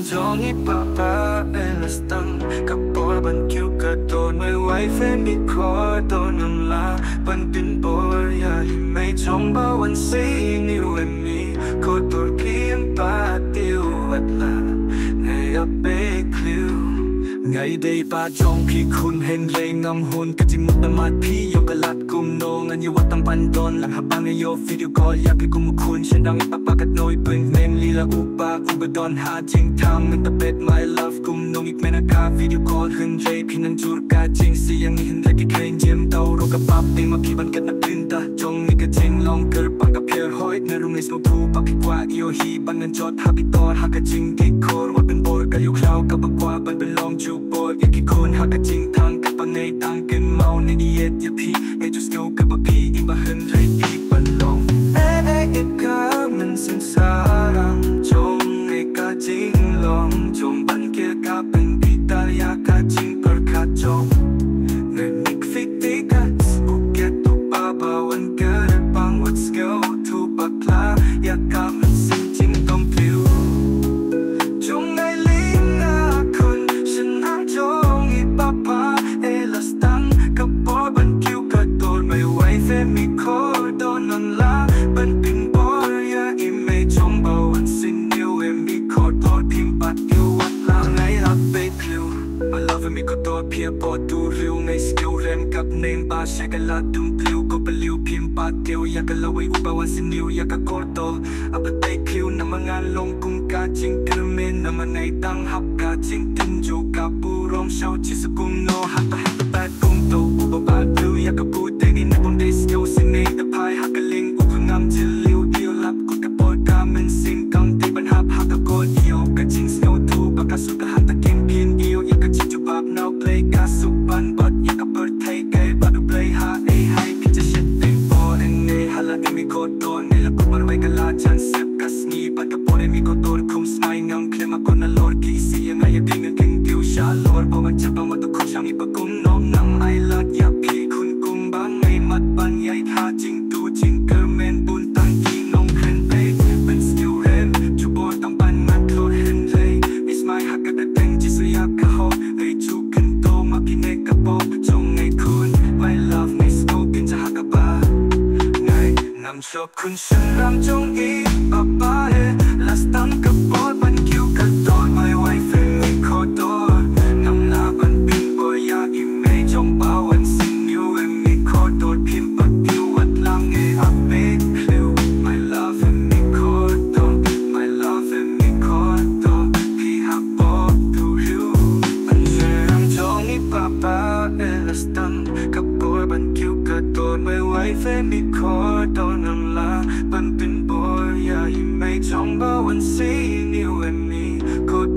Giorni papà e la stan Kapor ban kiu ka ton mai wife mi ko ton nam la ban tin por ya hi mai chong ba wan say ni when me ko tor kim pa tiu at la ngay a big clue ไงได้ป้าจองพี่คุณเห็นแรงงำหุ่นกะจิมุตตมาดพี่ยกกะลัดกุมโนงันยวัดตังปันดอนหลังหับบังโยวิดีโอคอลอยากให้กุมคุณฉันดังปะปะกัดน้อยเป็นเมมลีละอุบะอุบดอนหาจริงทำมันตะเป็ด my love กุมโนอีกแม่นักาวิดีโอคอลขึ้นใจพี่นั่งจูรกาจริงเสียงเห็นได้กี่เคยเจียมเตาโรกะปับเต็มมาพี่บันกัดนักตื่นตาจงนี่กะจริงลองเกิดปังกับเพียร์หอยในรุ่งในสโนว์ทูปักกว่าอีโอฮีบันนันจอดฮับอีตอร์ฮักกะจริงที่โครวัดเป็นโบยกะอยู่คลาวกับบักกว่าบันเป็นลองจูโบยกี่คนหักกันจริงทางกับปังในต่างกันเมาในดีเอ็ดอย่าพี่ไอจูสโนกับบักพี่อีมาเห็นไรพี่บันลองอีกครั้งมันสิ้นสารังจงไอกะจริงลองจงบันเกียกับเป็นพิตาอยากะจริงเปิดขาดจงเงินนิกฟิกติกัสอุกเกตุปาบาวันเกิดปังวัดสเกลทูปักลาอยากกับมันสิ้นจริงต้องพลิ้วจงไอลิงนาคนฉันอ้างจงอีปาปาเอลาสตังกับปอบันคิวกระโดดไม่ไหวเฟมิโคโดนนันลาบันปิงบอลยาอิเมจงเบาวันสิ้นนิวเอมิโคโดดพิมพ์ปัดอยู่วัดลาไงรับเบคลิวมาลาเวมิโคโดดเพียบอดูริวในสกิลเรมกับเนมบาเชกันลาดุมพลิ้วก็เปลิวพิมพ์ปัดเดียวอยากกันละเวอุบาวันสิ้นนิวอยากกันโคโดอัปเดตคลิวนำมางานลงกุมกาจริงเกลเมนนำมาในตั้งฮับกาจริงตินจูกับบูรอมเชาจิสกุมโนฮัตตาฮัตตาแปดกุมโตอุบาบาพลิ้วอยากกับบูเตนินบนเดสเกลสิเนตพายฮักกะลิงอุบงามจิลลิวเดียวลับกดกับปอดกามันสิงกังตีบันฮับฮักกะโกดเอียวกะจิงสโนทูปากกาสุกะฮัตตาเกมเพียนเอียวอยากกะจิจูบับนาวเพลย์กาสุบันบัดอยากกะเปิดไทยเกย์บัดดูเพลย์ฮาเอให้พี่จะเช็ดเต็มปอเอ็นเนฮัลละเอมิโคโดเนละกุบันไว้กะลาจันเซฟกัสนีบัดกะปอเอมิโคโดคุมสไมงามเคลมาโกนาลอร์กีซียังไงอยากดิ้งเก่งดิวชาลอร์พอมันจะบังว่าตุคุช่างอีปะกุมน้องนำไอลัดอยากพี่คุณกุมบังไงมัดบันใหญ่ท่าจริงดูจริงเกอร์เมนบุญตั้งที่น้องเคลนเปเป็นสกิลเรนจูโบตั้งบันมันโคลเห็นเลย It's my ฮักกะได้เป็นจิสยากะฮอเอ้ยจูกันโตมาพี่เนกะปอจงไงคุณ My love ในสโนกินจะฮักกะบาไงนำชอบคุณฉันรำจงอีปะปาเอลาสตันกะปอบันคิวกะโดน My wife ไม่ขอโดนนำลาบันปินบอยาอีเมจงบาวันสินิวเอมิขอโดนพิมพ์ปัดดิววัดลังเออัพเบคลิว My love ไม่ขอโดน My love ไม่ขอโดนพี่ฮับบอกดูริวบันเจรำจงอีปะปาเอลาสตันกะปอบันคิวกะโดน My wife ไม่ขอโดนนำลาบันปินบอยาอีเมจงบาวันสินิวเอมิขอโด